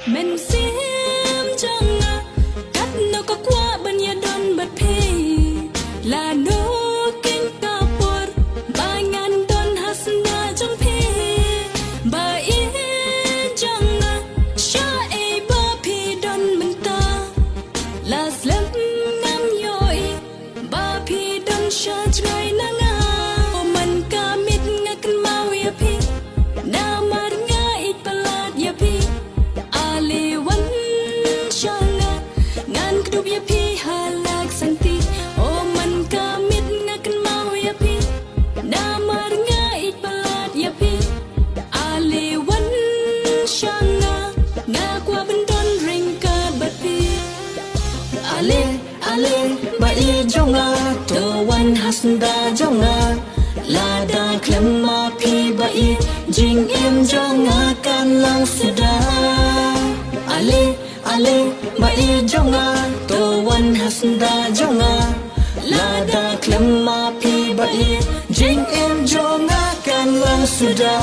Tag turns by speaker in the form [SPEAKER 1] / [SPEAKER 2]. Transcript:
[SPEAKER 1] mình xiêm chẳng à cắt nó có qua bên nhà đón bật phê là nó kinh ta bor ba ngàn đón hasna trong phê ba yên chẳng à cha e ba phi đón mình ta là slam nam yoi ba phi đón cha chai nang à o man ka mit ngak mau ya phi na mar nga it palat ya phi ali wan changa ngan kdub ya phi halak santi o man ka mit ngak mau ya phi na mar nga it palat ya phi ali wan changa nga kwa bandon ring ka bat phi ale ale ba i jonga to wan hasda jonga la da klemma phi ba i jing im jonga kan lang suda ale ale ba i jonga to wan hasda jonga la da klemma phi ba i jing im jonga kan lang suda